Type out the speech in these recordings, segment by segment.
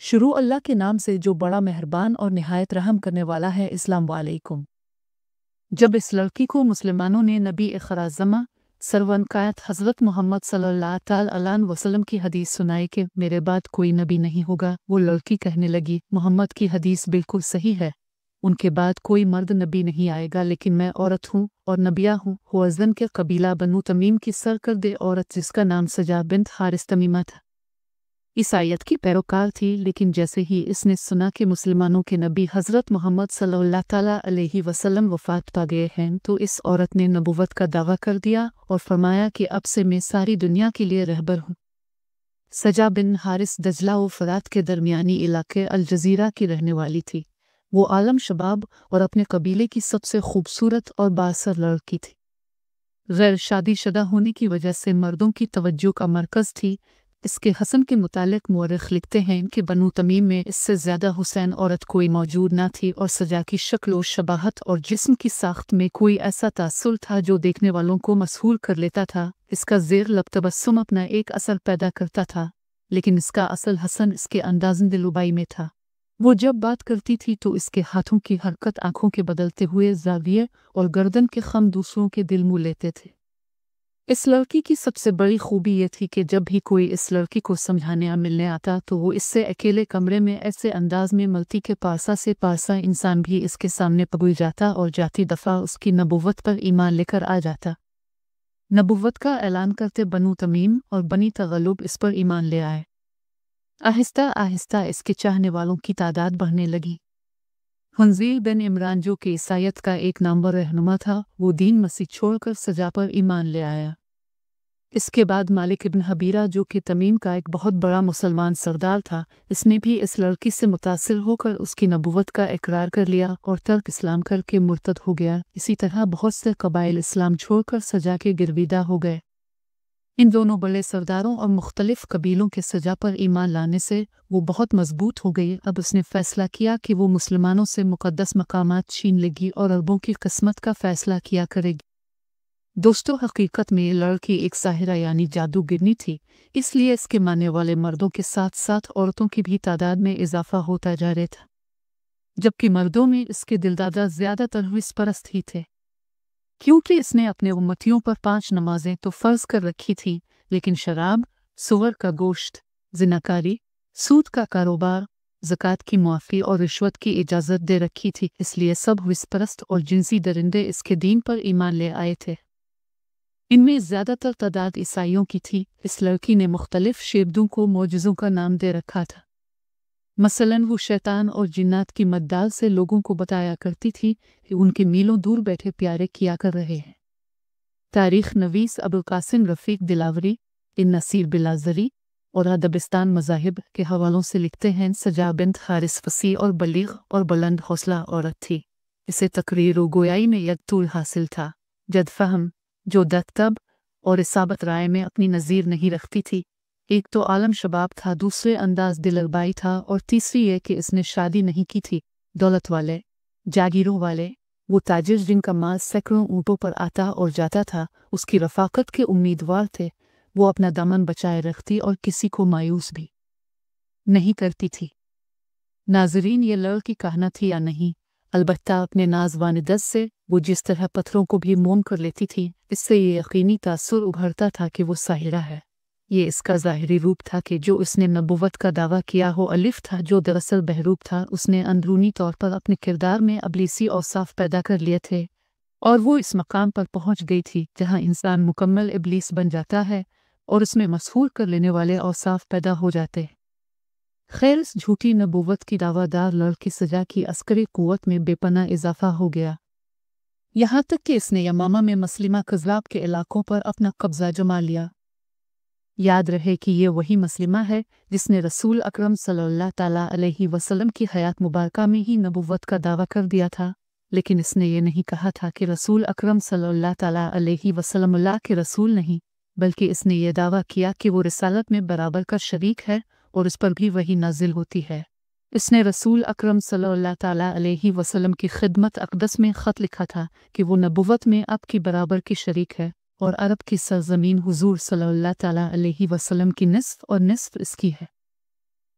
शुरू अल्लाह के नाम से जो बड़ा मेहरबान और निहायत रहम करने वाला है। अस्सलाम वालेकुम। जब इस लड़की को मुसलमानों ने नबी ख़राज़मा सरवनकायत हज़रत मोहम्मद सल्लल्लाहु अलैहि वसल्लम की हदीस सुनाई कि मेरे बाद कोई नबी नहीं होगा, वो लड़की कहने लगी, मोहम्मद की हदीस बिल्कुल सही है, उनके बाद कोई मर्द नबी नहीं आएगा, लेकिन मैं औरत हूँ और नबिया हूँ। हुज़न के कबीला बनु तमीम की सरकर्दे औरत जिसका नाम सजा बिन्त हारिस तमीमा था, इस आयत की पैरोकार थी। लेकिन जैसे ही इसने सुना कि मुसलमानों के नबी हज़रत मोहम्मद सल्लल्लाहु अलैहि वसल्लम वफ़ात पा गए हैं, तो इस औरत ने नबुव्वत का दावा कर दिया और फरमाया कि अब से मैं सारी दुनिया के लिए रहबर हूँ। सजा बिन हारिस दजला व फ़रात के दरमियानी इलाके अल जज़ीरा की रहने वाली थी। वो आलम शबाब और अपने कबीले की सबसे खूबसूरत और बासर लड़की थी। गैर शादीशुदा होने की वजह से मर्दों की तवज्जो का मरकज़ थी। इसके हसन के मुतालिक मुअर्रिख़ लिखते हैं कि बनु तमीम में इससे ज़्यादा हुसैन औरत कोई मौजूद ना थी, और सजा की शक्ल व शबाहत और जिस्म की साख्त में कोई ऐसा तासुर था जो देखने वालों को मसहूर कर लेता था। इसका ज़ेर लब तबस्सुम अपना एक असर पैदा करता था, लेकिन इसका असल हसन इसके अंदाज़न दिलुबाई में था। वो जब बात करती थी तो इसके हाथों की हरकत आँखों के बदलते हुए ज़ाविये और गर्दन के खम दूसरों के दिल मुह लेते थे। इस लड़की की सबसे बड़ी खूबी ये थी कि जब भी कोई इस लड़की को समझाने या मिलने आता तो वो इससे अकेले कमरे में ऐसे अंदाज में मलती के पासा से पासा इंसान भी इसके सामने पहुँच जाता और जाती दफ़ा उसकी नबुव्वत पर ईमान लेकर आ जाता। नबुव्वत का ऐलान करते बनु तमीम और बनी तगल्लुब इस पर ईमान ले आए। आहिस्ता आहिस्ता इसके चाहने वालों की तादाद बढ़ने लगी। हुनज़ील बिन इमरान जो कि ईसाईयत का एक नामवर रहनुमा था, वो दीन मसीह छोड़कर सजा पर ईमान ले आया। इसके बाद मालिक इब्न हबीरा जो कि तमीम का एक बहुत बड़ा मुसलमान सरदार था, इसने भी इस लड़की से मुतासिर होकर उसकी नबुव्वत का इकरार कर लिया और तर्क इस्लाम करके मुर्तद हो गया। इसी तरह बहुत से कबाइल इस्लाम छोड़कर सजा के गिरविदा हो गए। इन दोनों बड़े सरदारों और मुख्तलिफ कबीलों के सजा पर ईमान लाने से वो बहुत मजबूत हो गई। अब उसने फ़ैसला किया कि वो मुसलमानों से मुक़द्दस मकामात छीन लेगी और अरबों की किस्मत का फ़ैसला किया करेगी। दोस्तों, हकीकत में ये लड़की एक साहिरा यानी जादूगिरनी थी, इसलिए इसके मानने वाले मर्दों के साथ साथ औरतों की भी तादाद में इजाफा होता जा रहा था, जबकि मर्दों में इसके दिलदादा ज़्यादातर विस परस्त ही थे। क्योंकि इसने अपने उम्मतियों पर 5 नमाजें तो फ़र्ज़ कर रखी थी, लेकिन शराब, सुअर का गोश्त, ज़िनाकारी, सूद का कारोबार, ज़कात की मुआफ़ी और रिश्वत की इजाज़त दे रखी थी। इसलिए सब विसपरस्त और जिनसी दरिंदे इसके दीन पर ईमान ले आए थे। इनमें ज़्यादातर तादाद ईसाइयों की थी। इस लड़की ने मुख्तलिफ शेबदों को मौजज़ों का नाम दे रखा था। मसलन वो शैतान और जिन्नात की मद्दाल से लोगों को बताया करती थी कि उनके मीलों दूर बैठे प्यारे किया कर रहे हैं। तारीख़ नवीस अबुल कासिम रफ़ीक दिलावरी, इन नसीर बिलाज़री और अदबिस्तान मज़ाहिब के हवालों से लिखते हैं, सजा बिन्त हारिस फसीह और बलीग और बुलंद हौसला औरत थी। इसे तकरीर व गोयाई में यकतूल हासिल था। जद फ़हम, जो दत्तब और इसाबत राय में अपनी नज़ीर नहीं रखती थी। एक तो आलम शबाब था, दूसरे अंदाज दिलरबाई था, और तीसरी ये कि इसने शादी नहीं की थी। दौलत वाले, जागीरों वाले, वो ताजिर जिनका माल सैकड़ों ऊँटों पर आता और जाता था, उसकी रफ़ाकत के उम्मीदवार थे। वो अपना दामन बचाए रखती और किसी को मायूस भी नहीं करती थी। नाज़रीन, ये लड़की कहना थी या नहीं, अलबत्ता अपने नाज़वान दस से वो जिस तरह पत्थरों को भी मोम कर लेती थी, इससे ये यकीनी तासुर उभरता था कि वो साहिरा है। ये इसका ज़ाहिरी रूप था कि जो उसने नबुव्वत का दावा किया हो अलिफ था, जो दरअसल बहरूप था। उसने अंदरूनी तौर पर अपने किरदार में अबलीसी औसाफ पैदा कर लिए थे, और वो इस मकाम पर पहुँच गई थी जहाँ इंसान मुकम्मल इबलीस बन जाता है और उसमें मसहूर कर लेने वाले औसाफ पैदा हो जाते हैं। खैर, इस झूठी नबुव्वत की दावादार लड़की सजा की अस्करी क़ुव्वत में बेपनाह इजाफा हो गया, यहाँ तक कि इसने यमामा में मसलिमा कज़्ज़ाब के इलाकों पर अपना कब्ज़ा जमा लिया। याद रहे कि ये वही मसलिमा है जिसने रसूल अकरम सल्लल्लाहु अलैहि वसल्लम की हयात मुबारका में ही नबुव्वत का दावा कर दिया था, लेकिन इसने ये नहीं कहा था कि रसूल अकरम सल्लल्लाहु अलैहि वसल्लम अल्लाह के रसूल नहीं, बल्कि इसने ये दावा किया कि वो रिसालत में बराबर का शरीक है और इस पर भी वही नाजिल होती है। इसने रसूल अकरम सल्लल्लाहु अलैहि वसल्लम की खिदमत अक़दस में ख़त लिखा था कि वो नबुव्वत में अब की बराबर की शरीक है, और अरब की सरज़मीन हुज़ूर सल्लल्लाहु अलैहि वसल्लम की निस्फ़ और निस्फ़ इसकी है।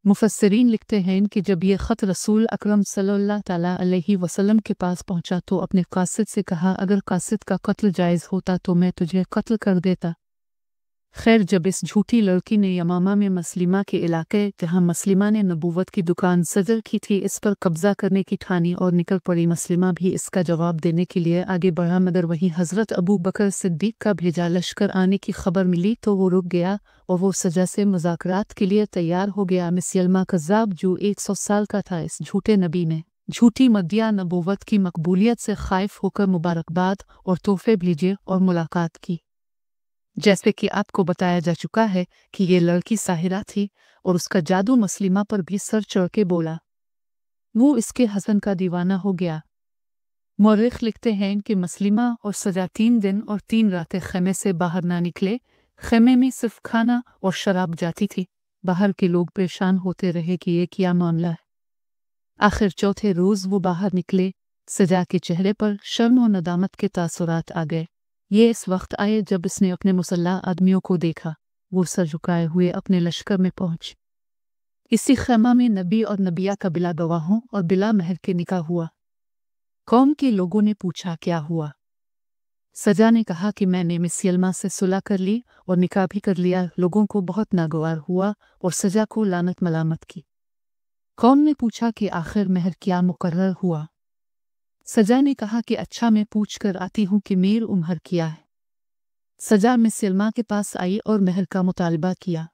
मुफस्सिरीन लिखते हैं कि जब ये ख़त रसूल अकरम सल्लल्लाहु ताला अलैहि वसल्लम के पास पहुंचा तो अपने कासिद से कहा, अगर कासिद का कत्ल जायज़ होता तो मैं तुझे कत्ल कर देता। खैर, जब इस झूठी लड़की ने यमामा में मसलिमा के इलाके जहाँ मसलिमा ने नबूवत की दुकान सजर की थी इस पर कब्ज़ा करने की ठानी और निकल पड़ी, मसलिमा भी इसका जवाब देने के लिए आगे बढ़ा, मगर वहीं हज़रत अबू बकर सिद्दीक़ का भेजा लश्कर आने की खबर मिली तो वो रुक गया और वो सजा से मुज़ाकरात के लिए तैयार हो गया। मुसलमा कज़्ज़ाब जो 100 साल का था, इस झूठे नबी ने झूठी मदिया नबूवत की मकबूलियत से खाइफ होकर मुबारकबाद और तोहफे भेजे और मुलाकात की। जैसे कि आपको बताया जा चुका है कि ये लड़की साहिरा थी और उसका जादू मसलिमा पर भी सर चढ़ के बोला। वो इसके हसन का दीवाना हो गया। मौरिख लिखते हैं कि मसलिमा और सजा 3 दिन और 3 रातें खेमे से बाहर ना निकले। खेमे में सिर्फ खाना और शराब जाती थी। बाहर के लोग परेशान होते रहे कि ये क्या मामला है। आखिर चौथे रोज़ वो बाहर निकले। सजा के चेहरे पर शर्म और नदामत के तासुरात आ गए। ये इस वक्त आए जब इसने अपने मुसल्ला आदमियों को देखा। वो सर झुकाए हुए अपने लश्कर में पहुंच। इसी खैमा में नबी और नबिया का बिला गवाहों और बिला महर के निकाह हुआ। कौम के लोगों ने पूछा, क्या हुआ? सजा ने कहा कि मैंने मुसलमा से सुलह कर ली और निकाह भी कर लिया। लोगों को बहुत नागवार हुआ और सजा को लानत मलामत की। कौम ने पूछा कि आखिर महर क्या मुकर्रर हुआ? सजा ने कहा कि अच्छा, मैं पूछ कर आती हूँ कि मेर उम्र क्या है। सजा मुसलमा के पास आई और महर का मुतालबा किया।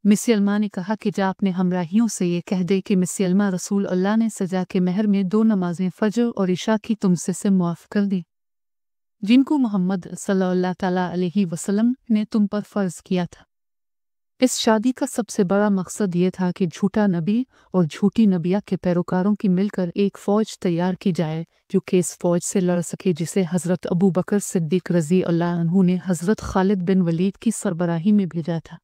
मुसलमा ने कहा कि जा अपने हमराहियों से ये कह दे कि मुसलमा रसूल अल्लाह ने सजा के महर में 2 नमाजें फजर और इशा की तुमसे मुआफ़ कर दी, जिनको मोहम्मद सल्लल्लाहु ताला अलैहि वसल्लम ने तुम पर फ़र्ज़ किया था। इस शादी का सबसे बड़ा मकसद ये था कि झूठा नबी और झूठी नबिया के पैरोकारों की मिलकर एक फ़ौज तैयार की जाए जो कि इस फ़ौज से लड़ सके, जिसे हज़रत अबू बकर सिद्दीक़ रज़ी अल्लाह अन्हु ने हज़रत खालिद बिन वलीद की सरबराही में भेजा था।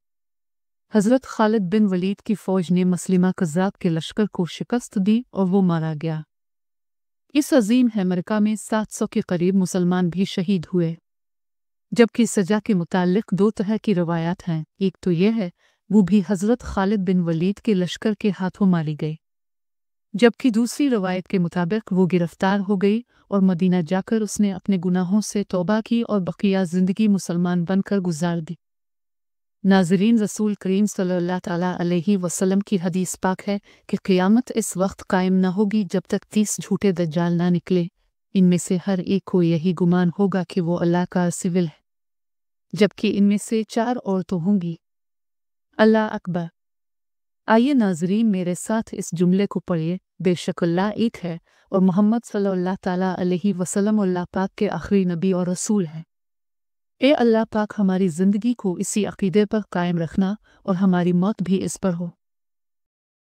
हज़रत खालिद बिन वलीद की फ़ौज ने मसलिमा कज़्ज़ाब के लश्कर को शिकस्त दी और वो मारा गया। इस अजीम हमला में 700 के करीब मुसलमान भी शहीद हुए। जबकि सजा के मुताल्लिक़ 2 तरह की रवायात हैं। एक तो यह है वो भी हज़रत खालिद बिन वलीद के लश्कर के हाथों मारी गई, जबकि दूसरी रवायत के मुताबिक वो गिरफ्तार हो गई और मदीना जाकर उसने अपने गुनाहों से तौबा की और बकिया ज़िंदगी मुसलमान बनकर गुजार दी। नाज़रीन, रसूल करीम सल्लल्लाहु ताला अलैहि वसल्लम की हदीस पाक है कि क़यामत इस वक्त कायम न होगी जब तक 30 झूठे दज्जाल ना निकले। इनमें से हर एक को यही गुमान होगा कि वो अल्लाह का सिविल है, जबकि इनमें से 4 औरतें होंगी। अल्लाह अकबर। आइए नाज़रीन, मेरे साथ इस जुमले को पढ़िए, बेशक अल्लाह एक है और मोहम्मद सल्लल्लाहु ताला अलैहि वसल्लम अल्लाह पाक के आखिरी नबी और रसूल हैं। ए अल्लाह पाक, हमारी ज़िंदगी को इसी अक़ीदे पर कायम रखना और हमारी मौत भी इस पर हो।